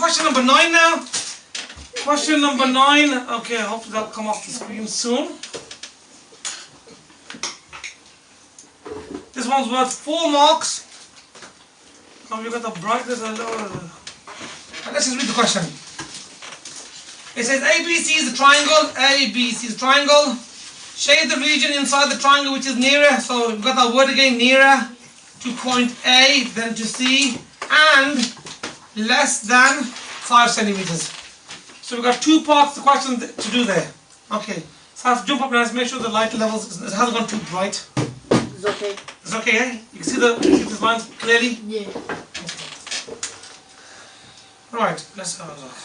question number 9 now. Question number 9. Okay, hopefully that'll come off the screen soon. This one's worth 4 marks. And we've got the brightness and lower. Let's just read the question. It says ABC is a triangle. ABC is a triangle. Shade the region inside the triangle which is nearer. So we've got that word again, nearer to point A than to C, and less than 5 centimeters. So we've got 2 parts of the question to do there. Okay. So I have to jump up and let's make sure the light levels it hasn't gone too bright. It's okay. It's okay, eh? You can see the lines clearly? Yeah. Right, let's have a look.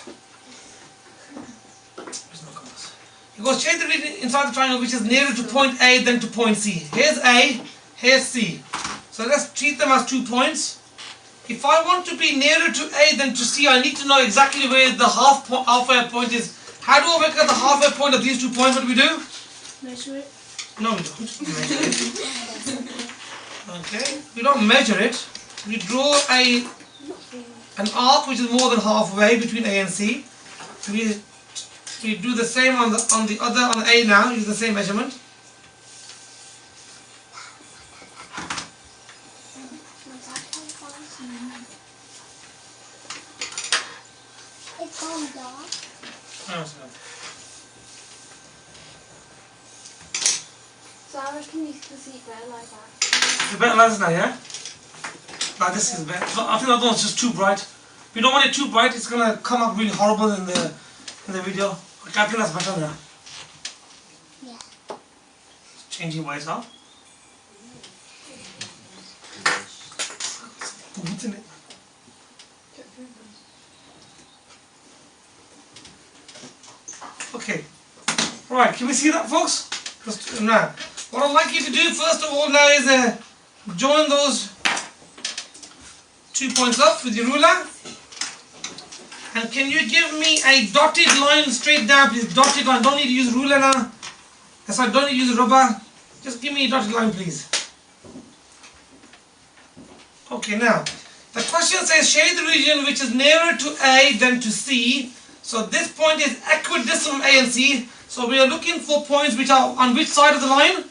Where's my compass? It goes shade the region inside the triangle which is nearer to point A than to point C. Here's A, here's C. So let's treat them as 2 points. If I want to be nearer to A than to C, I need to know exactly where the halfway point is. How do I work out the halfway point of these 2 points? What do we do? Measure it. No, we don't measure it. Okay, we don't measure it. We draw an arc which is more than halfway between A and C. We do the same on the A now. Use the same measurement. It's all dark. So I reckon you can see it better like that. It's better like this now, yeah? Like this is better. So I think that one's just too bright. We don't want it too bright, it's gonna come up really horrible in the video. Okay, I think that's better now. Yeah. Changing white out. Isn't it? Okay. Right, can we see that, folks? Just now. What I'd like you to do first of all now is join those 2 points up with your ruler. And can you give me a dotted line straight down, please? Dotted line. Don't need to use ruler now. That's why I don't need to use rubber. Just give me a dotted line, please. Okay, now the question says shade the region which is nearer to A than to C. So this point is equidistant from A and C. So we are looking for points which are on which side of the line?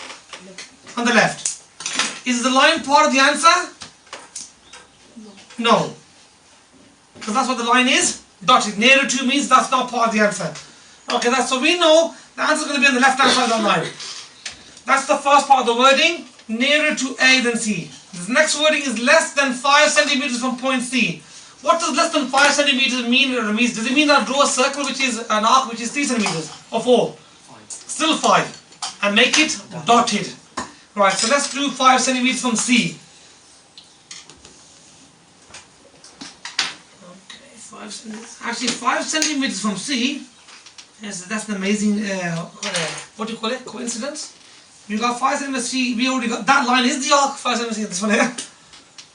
On the left. Is the line part of the answer? No. Because that's what the line is. Dotted. Nearer to means that's not part of the answer. Okay, so we know the answer is going to be on the left hand side of the line. That's the first part of the wording. Nearer to A than C. The next wording is less than 5 centimeters from point C. What does less than 5 centimeters mean? Does it mean that I draw a circle which is an arc which is 3 centimeters or 4? 5. Still 5. And make it dotted. Right, so let's do 5 centimeters from C. Okay, 5 centimeters. Actually, 5 centimeters from C. Yes, that's an amazing, what do you call it? Coincidence? We got 5 centimeters C. We already got that line is the arc. 5 centimeters. This one here.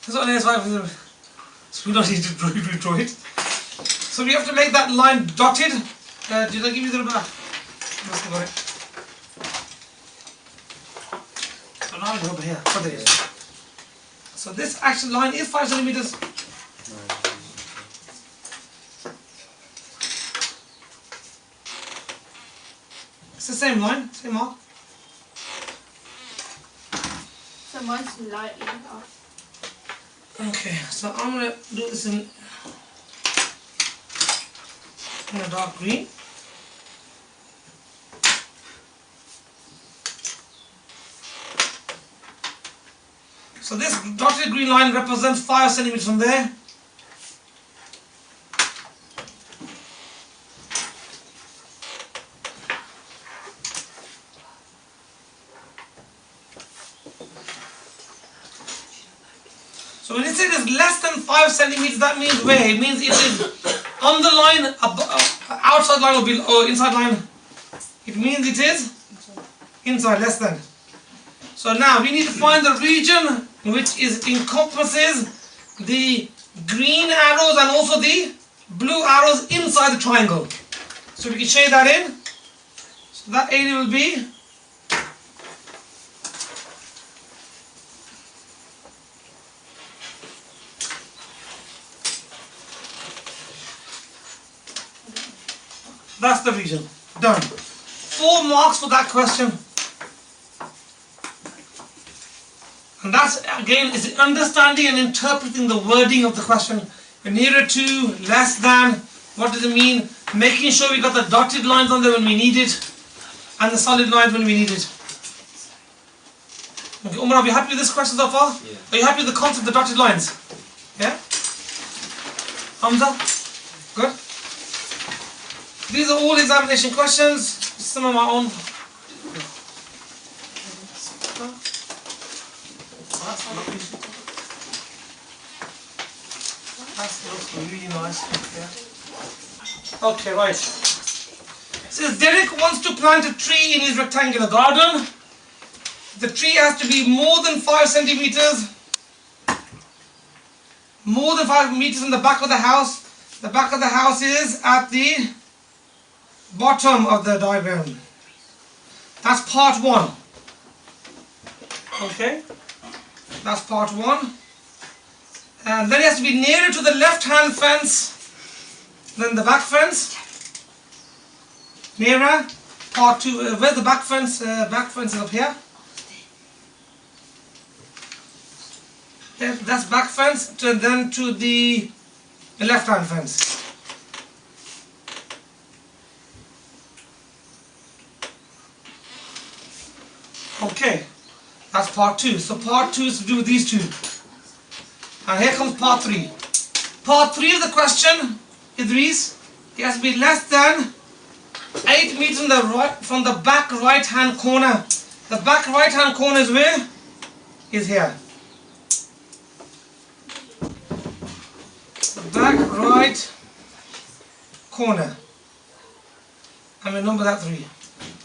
This one here is 5 centimeters. So we don't need to redraw it. So we have to make that line dotted. Did I give you the rubber? Must have got it. So now I have the rubber here. Oh, there it is. So this actual line is 5 centimeters. It's the same line, same arc. So mine's slightly off. Okay, so I'm going to do this in a dark green. So this dotted green line represents 5 centimeters from there. So when it says it's less than 5 centimeters, that means where? It means it is on the line, outside line or inside line. It means it is inside, less than. So now we need to find the region which encompasses the green arrows and also the blue arrows inside the triangle. So we can shade that in. So that area will be That's the region. Done. 4 marks for that question. And that's again is understanding and interpreting the wording of the question. Nearer to, less than, what does it mean? Making sure we got the dotted lines on there when we need it, and the solid lines when we need it. Okay, Umar, are you happy with this question so far? Yeah. Are you happy with the concept of the dotted lines? Yeah? Hamza? Good? These are all examination questions. Some of my own. That looks really nice. Yeah. Okay, right. Says Derek wants to plant a tree in his rectangular garden. The tree has to be more than 5 centimeters. More than 5 meters in the back of the house. The back of the house is at the bottom of the diagram. That's part 1. Okay. That's part 1. And then it has to be nearer to the left-hand fence than the back fence. Nearer. Part 2. Where's the back fence? Back fence is up here. That's back fence. Then to the left-hand fence. Okay. That's part 2. So part 2 is to do with these two. And here comes part 3. Part 3 of the question, Idris, it has to be less than 8 meters on the right, from the back right hand corner. The back right hand corner is where? Is here. The back right corner. And we number that 3.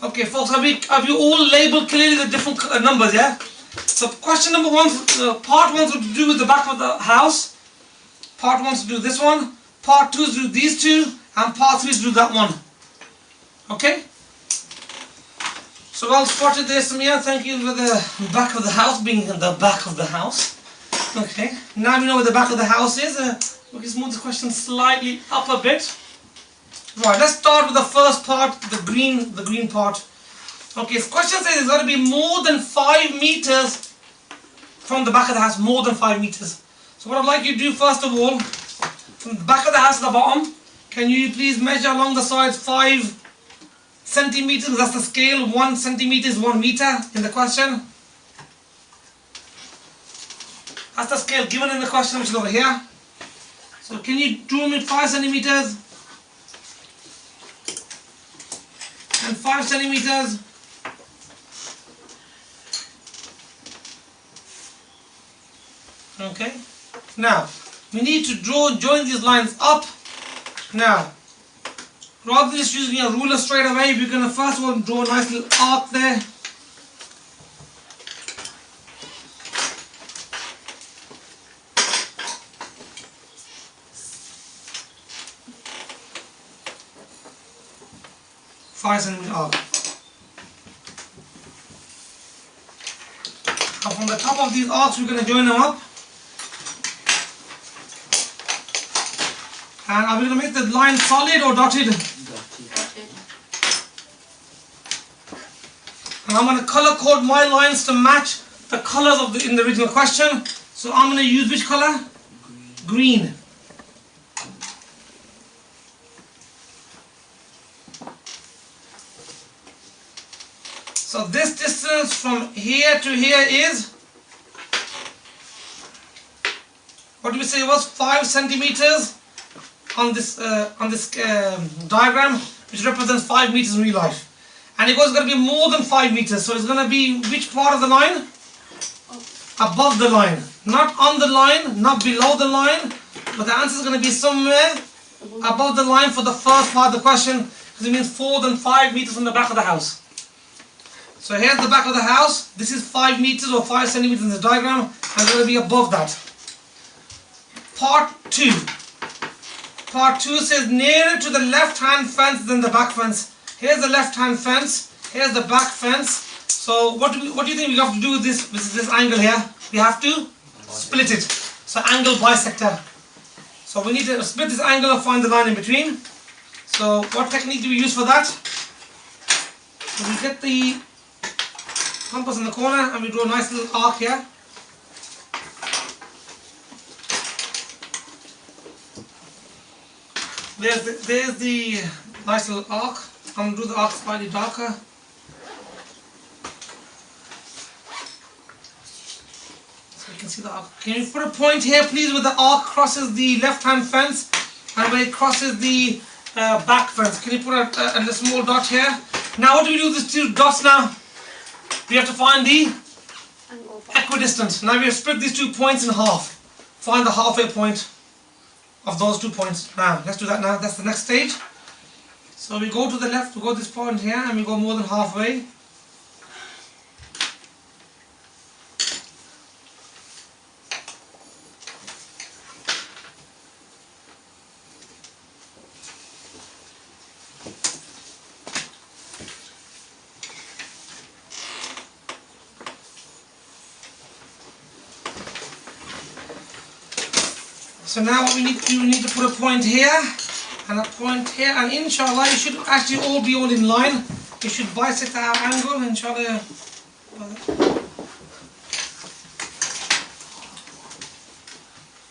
Okay folks, have you all labelled clearly the different numbers, yeah? So question number 1, part 1 is to do with the back of the house. Part 1 is to do this one. Part 2 is to do these two. And part 3 is to do that one. Okay? So well spotted there, Samia. Thank you for the back of the house being in the back of the house. Okay. Now we know where the back of the house is. We can move the question slightly up a bit. Right, let's start with the first part, the green part. Okay, so question says it's got to be more than 5 meters from the back of the house, more than 5 meters. So what I'd like you to do first of all, from the back of the house to the bottom, can you please measure along the sides 5 centimeters, that's the scale, 1 centimeter is 1 meter in the question. That's the scale given in the question, which is over here. So can you draw me 5 centimeters? And 5 centimeters. Okay. Now, we need to join these lines up. Now, rather than just using a ruler straight away, we're going to first of all draw a nice little arc there. Five centimeter arc. Now from the top of these arcs, we're going to join them up. And are we going to make the line solid or dotted? Dotted. And I'm going to color code my lines to match the colors of in the original question. So I'm going to use which color? Green. So this distance from here to here is, what do we say it was, 5 centimeters on this diagram, which represents 5 meters in real life. And it was going to be more than 5 meters, so it's going to be which part of the line? Above the line. Not on the line, not below the line, but the answer is going to be somewhere above the line for the first part of the question, because it means more than 5 meters from the back of the house. So here's the back of the house. This is 5 meters or 5 centimeters in the diagram, and it's going to be above that. Part 2. Part 2 says nearer to the left-hand fence than the back fence. Here's the left-hand fence. Here's the back fence. So what do you think we have to do with this angle here? We have to split it. So angle bisector. So we need to split this angle and find the line in between. So So what technique do we use for that? So we get the compass in the corner and we draw a nice little arc here. There's the nice little arc. I'm going to do the arc slightly darker. So you can see the arc. Can you put a point here please where the arc crosses the left hand fence and where it crosses the back fence? Can you put a small dot here? Now what do we do with these two dots now? We have to find the equidistant. Now we have split these 2 points in half. Find the halfway point of those 2 points. Now let's do that now. That's the next stage. So we go to the left, we go this point here and we go more than halfway. So now what we need to put a point here and a point here, and inshallah it should actually all be in line. It should bisect our angle, inshallah.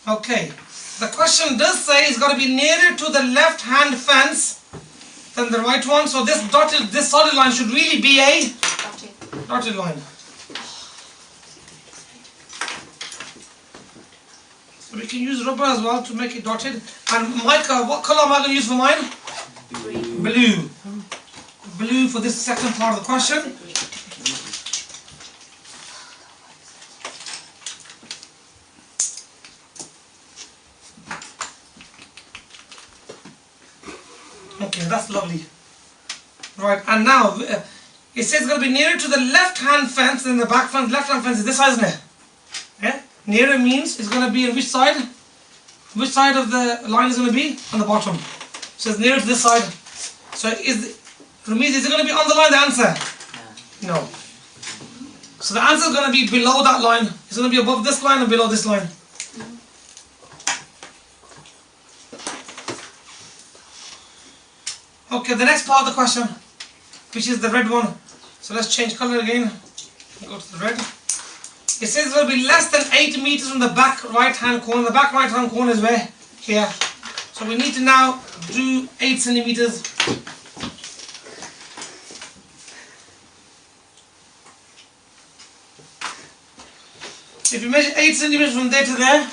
Okay, the question does say it's got to be nearer to the left hand fence than the right one. So this solid line should really be a dotted line. So we can use rubber as well to make it dotted. And Micah, what colour am I going to use for mine? Blue. Blue for this second part of the question. Okay, that's lovely. Right, and now it says it's going to be nearer to the left hand fence than the back fence. Left hand fence is this side, isn't it? Yeah? Nearer means it's going to be on which side? Which side of the line is going to be? On the bottom. So it's nearer to this side. So Ramiz, is it going to be on the line, the answer? No. So the answer is going to be below that line. It's going to be above this line and below this line. Okay, the next part of the question, which is the red one. So let's change color again. Go to the red. It says it will be less than 8 meters from the back right hand corner. The back right hand corner is where? Here. So we need to now do 8 centimeters. If you measure 8 centimeters from there to there,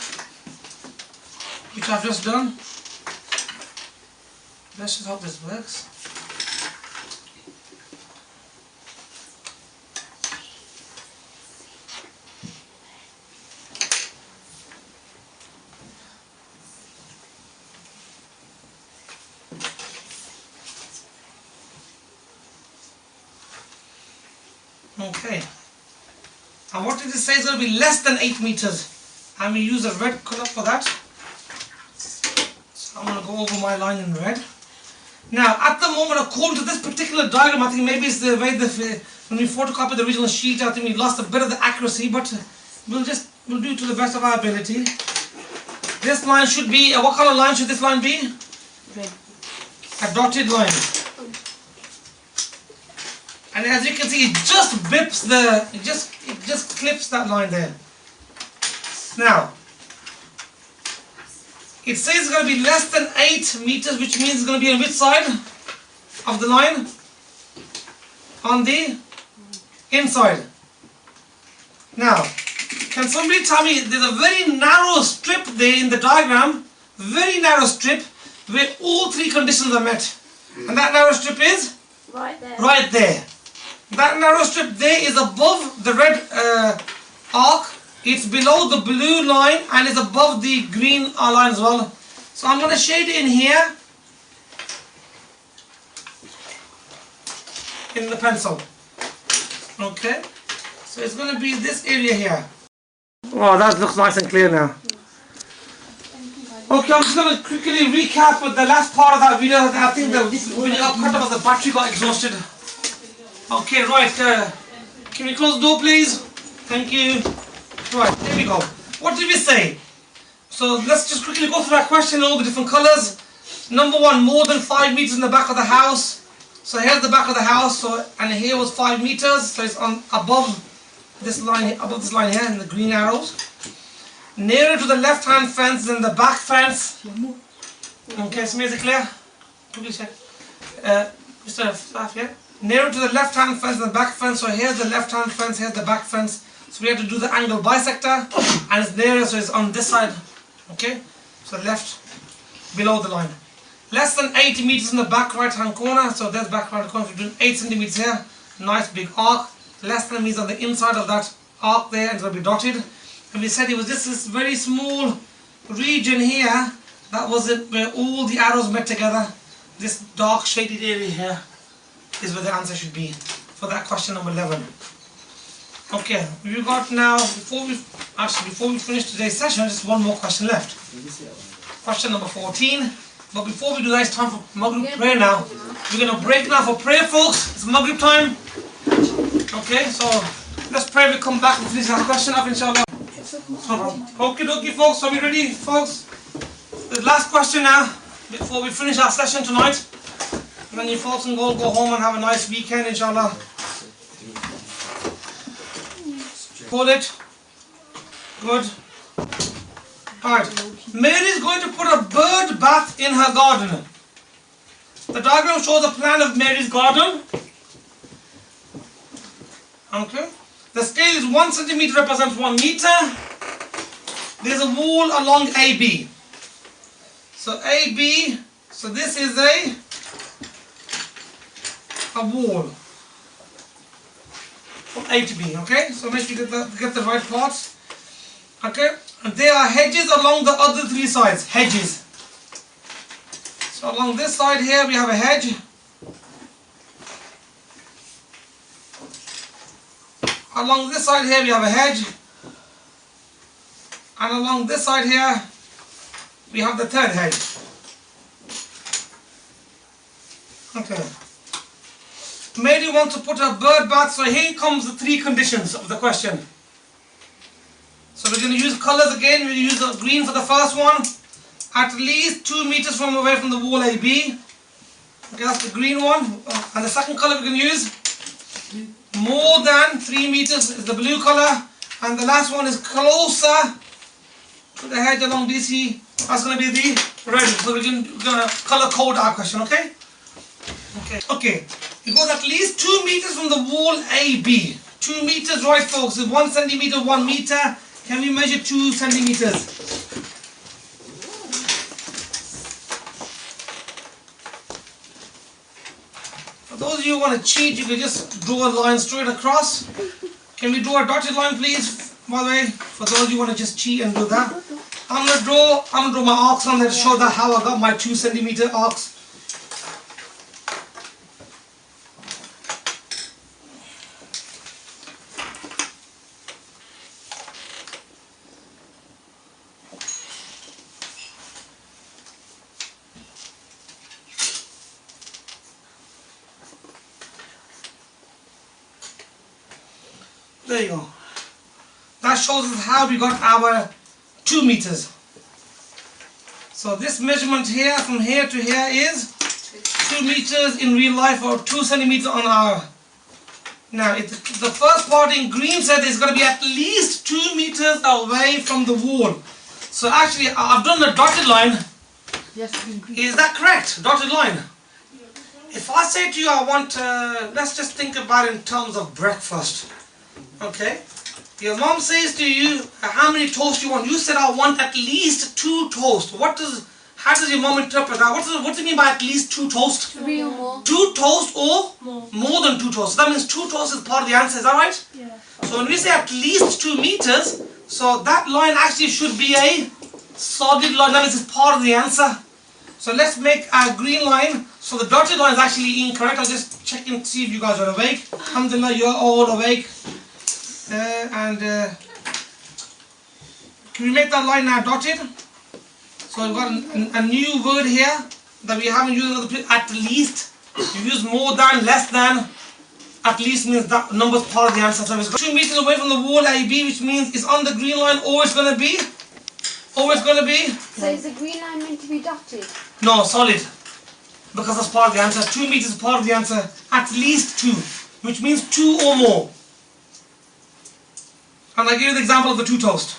which I've just done, let's just hope this works. Okay, and what did it say? It's going to be less than 8 meters, and we use a red color for that. So I'm going to go over my line in red. Now at the moment, according to this particular diagram, I think maybe it's the way when we photocopied the original sheet, I think we lost a bit of the accuracy, but we'll do it to the best of our ability. This line should be, what color line should this line be? Red. A dotted line. And as you can see, it just bips it just clips that line there. Now, it says it's going to be less than 8 meters, which means it's going to be on which side of the line? On the inside. Now, can somebody tell me, there's a very narrow strip there in the diagram, very narrow strip, where all 3 conditions are met. And that narrow strip is? Right there. Right there. That narrow strip there is above the red arc, it's below the blue line, and it's above the green line as well. So I'm going to shade it in here in the pencil. Okay, so it's going to be this area here. Oh, that looks nice and clear now. Okay, I'm just going to quickly recap with the last part of that video. I think when it got cut off, the battery got exhausted. Okay, right, can we close the door please? Thank you. Right, there we go. What did we say? So let's just quickly go through that question, all the different colours. Number one, more than 5 meters in the back of the house. So here's the back of the house, and here was 5 meters, so it's on above this line here in the green arrows. Nearer to the left-hand fence than the back fence. Okay, so is it clear? Please check. Mr. Staff here. Nearer to the left-hand fence than the back fence. So here's the left-hand fence, here's the back fence. So we have to do the angle bisector, and it's nearer, so it's on this side. Okay, so left below the line. Less than 80 meters in the back right-hand corner. So that's back right-hand corner. We're doing 8 centimeters here. Nice big arc. Less than means on the inside of that arc there, and it's going to be dotted. And we said it was just this very small region here. That was it, where all the arrows met together. This dark shaded area here is where the answer should be for that question number 11. Okay, we've got now, before we finish today's session, just one more question left. Question number 14. But before we do that, it's time for Maghrib prayer now. We're going to break now for prayer, folks. It's Maghrib time. Okay, so let's pray. We come back and finish our question up, inshallah. Okay, dokie, folks. Are we ready, folks? The last question now, before we finish our session tonight. And then you folks can go home and have a nice weekend, inshallah. Hold it. Good. Alright. Mary is going to put a bird bath in her garden. The diagram shows a plan of Mary's garden. Okay. The scale is 1 centimeter represents 1 meter. There's a wall along AB. So AB, so this is a wall from A to B. Okay. So make sure you get the right parts. Okay. And there are hedges along the other 3 sides. Hedges. So along this side here we have a hedge. Along this side here we have a hedge. And along this side here we have the 3rd hedge. Okay. Mary wants to put a bird bath. So here comes the 3 conditions of the question. So we're going to use colors again. We'll use the green for the first one. At least 2 meters from away from the wall AB. Okay, that's the green one. And the second color we're going to use, more than 3 meters, is the blue color. And the last one is closer to the hedge along BC. That's going to be the red. So we're going to color code our question, okay? Okay. It goes at least 2 meters from the wall AB. 2 meters, right, folks? Is 1 centimeter, 1 meter. Can we measure 2 centimeters? For those of you who want to cheat, you can just draw a line straight across. Can we draw a dotted line, please? By the way, for those of you who want to just cheat and do that. I'm going to draw my arcs on there to show that how I got my 2 centimeter arcs. There you go. That shows us how we got our 2 meters. So this measurement here, from here to here, is 2 meters in real life, or 2 centimeters on our. Now, the first part in green said it's going to be at least 2 meters away from the wall. So actually, I've done the dotted line. Yes, is that correct? Dotted line. If I say to you, I want, let's just think about it in terms of breakfast. Okay, your mom says to you, how many toasts you want? You said, I want at least 2 toasts. How does your mom interpret that? What does it mean by at least 2 toasts? 3 or more. 2 toasts or more than 2 toasts. So that means 2 toasts is part of the answer, is that right? Yeah. So when we say at least 2 meters, so that line actually should be a solid line. That means it's part of the answer. So let's make our green line. So the dotted line is actually incorrect. I'll just check and see if you guys are awake. Alhamdulillah, you're all awake. Can we make that line now dotted? So we've got a new word here that we haven't used in other places. At least. You use more than, less than. At least means that number is part of the answer. So it's 2 meters away from the wall AB, which means it's on the green line, or it's going to be always going to be, So is the green line meant to be dotted? no, solid. Because that's part of the answer. 2 meters is part of the answer. At least 2. Which means 2 or more. And I give you the example of the 2 toast.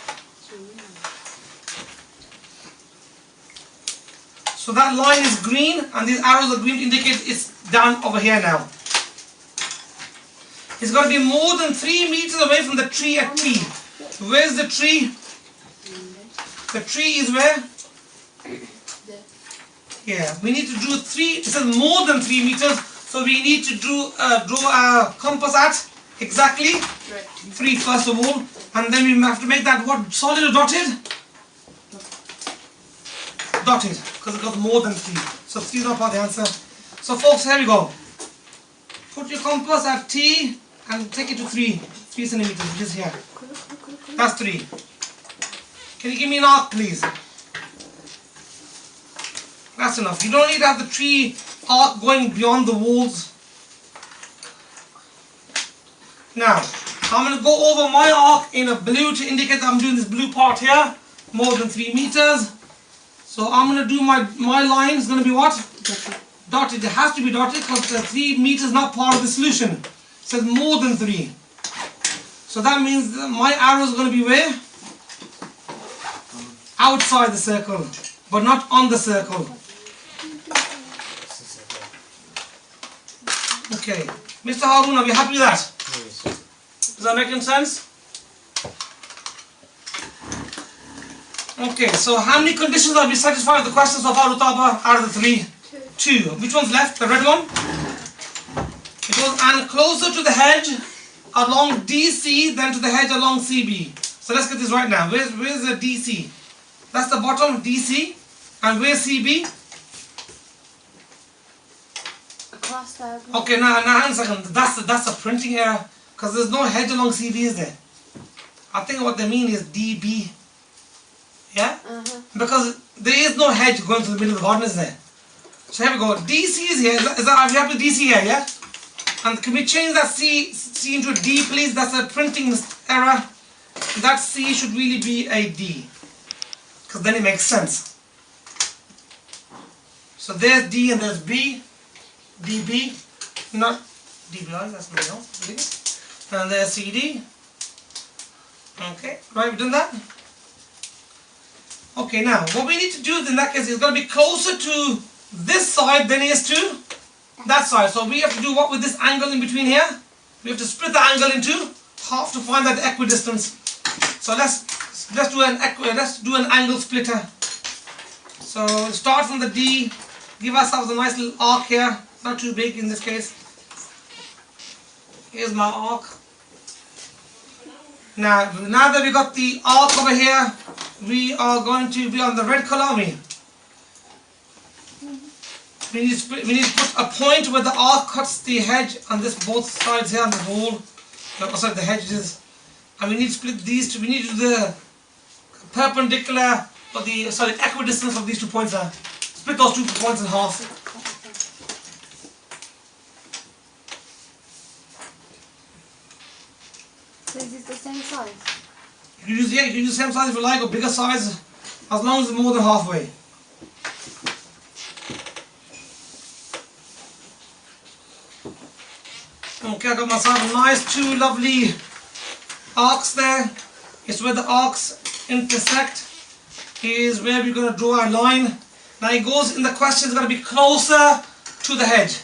So that line is green and these arrows are green to indicate it's down over here now. It's got to be more than 3 meters away from the tree at T. Where's the tree? The tree is where? Yeah, we need to do 3, it says more than 3 meters, so we need to draw a compass at exactly 3 first of all, and then we have to make that what, solid or dotted? Dotted, because it got more than 3. So 3 is not part of the answer. So folks, here we go. Put your compass at T and take it to 3 centimeters, which is here. That's 3. Can you give me an arc, please? That's enough. You don't need to have the tree arc going beyond the walls. Now, I'm going to go over my arc in a blue to indicate that I'm doing this blue part here. More than 3 meters. So I'm going to do my line is going to be what? Dotted. It has to be dotted because the 3 meters is not part of the solution. It says more than 3. So that means that my arrow is going to be where? Outside the circle, but not on the circle. Okay. Mr. Harun, are you happy with that? Yes. Is that making sense? Okay, so how many conditions are we satisfied with the questions so far, Rutaba, out of the 3? 2. Which one's left? The red one? It goes, and closer to the hedge along DC than to the hedge along CB. So let's get this right now. Where's the DC? That's the bottom, DC. And where's CB? Across diagonal. Okay, now hang on a second. That's a printing error. Because there's no hedge along CB, is there? I think what they mean is DB. Yeah? Because there is no hedge going through the middle of the garden, is there? So here we go. DC is here. Are you happy with DC here, yeah? And can we change that C into a D, please? That's a printing error. That C should really be a D. Because then it makes sense. So there's D and there's B. DB. Not DBI, that's something else. And there's CD. Okay, right, we've done that. Okay, now what we need to do in that case is going to be closer to this side than it is to that side. So we have to do what with this angle in between here? We have to split the angle into half to find that equidistance. So let's do an angle splitter. So start from the D, give ourselves a nice little arc here, not too big in this case. Here's my arc. Now that we got the arc over here, we are going to be on the red color, aren't we? We need to put a point where the arc cuts the hedge on this both sides here on the wall. Sorry, the hedges. And we need to split these two. We need to do the perpendicular or the equidistance of these 2 points here. Split those 2 points in half. So is this the same size? You can use the same size if you like or bigger size, as long as it's more than halfway. Okay, I got myself a nice 2 lovely arcs there. It's where the arcs intersect. Is where we're going to draw our line. Now it goes in the question, it's going to be closer to the hedge,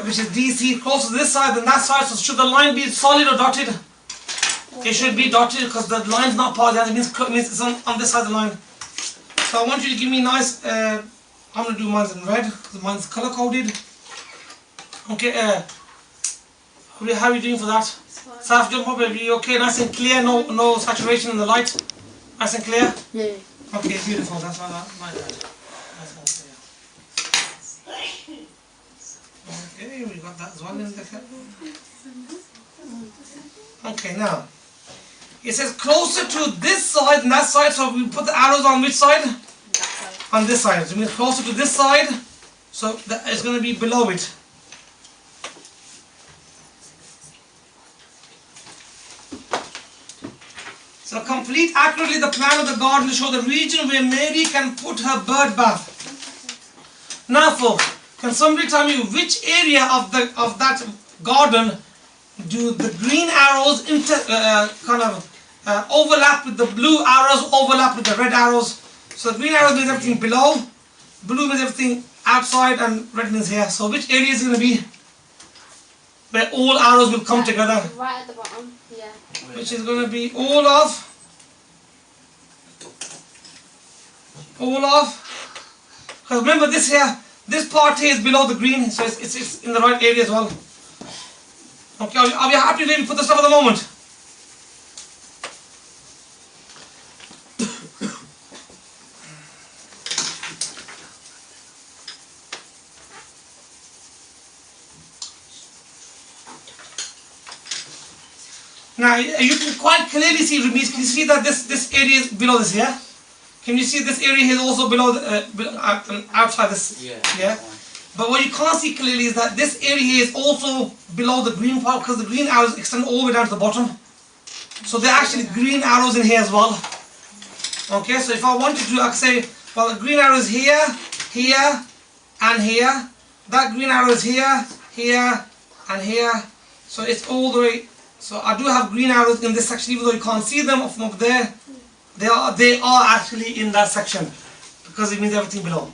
which is DC, closer to this side than that side. So should the line be solid or dotted? It should be dotted because the line is not part of the other. It means it's on this side of the line. So I want you to give me nice, I'm going to do mine in red because mine's color coded. Okay, how are you doing for that? Saf, jump up, are you okay? Nice and clear, no saturation in the light. Nice and clear? Yeah. Okay, beautiful, that's my bad. Nice and clear. Okay, we got that as well in the Okay, now. It says closer to this side and that side, so we put the arrows on which side? That side. On this side. So it means closer to this side, so it's going to be below it. So So complete accurately the plan of the garden to show the region where Mary can put her bird bath. Now folks, can somebody tell me which area of that garden do the green arrows overlap with the blue arrows, overlap with the red arrows? So the green arrows means everything below, blue means everything outside, and red means here. So which area is going to be where all arrows will come together? Right at the bottom, yeah. Which is going to be all of, because remember this here, this part here is below the green, so it's in the right area as well. Okay, are we happy where we put the stuff at the moment? Now you can quite clearly see, Ramiz, can you see that this area is below this here? Can you see this area here is also below outside this? Yeah. But what you can't see clearly is that this area here is also below the green part, because the green arrows extend all the way down to the bottom. So there are actually green arrows in here as well. Okay, so if I wanted to, I could say, well, the green arrow is here, here, and here. That green arrow is here, here, and here. So it's all the way. So I do have green arrows in this section, even though you can't see them from up there. They are actually in that section, because it means everything below.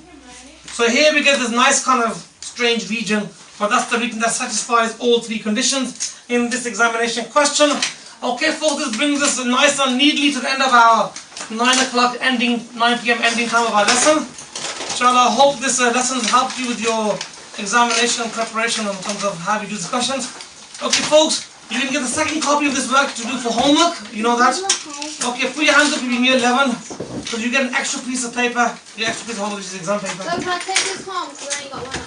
So here we get this nice kind of strange region, but that's the region that satisfies all three conditions in this examination question. Okay folks, this brings us nice and neatly to the end of our 9 p.m. ending time of our lesson. Inshallah, I hope this lesson has helped you with your examination preparation in terms of how you do discussions. Okay folks, you can get the second copy of this work to do for homework, you know that. Okay, put your hands up if you're in year 11, because you get an extra piece of paper, your extra piece of homework, which is exam paper. So can I take this home, because I ain't got one?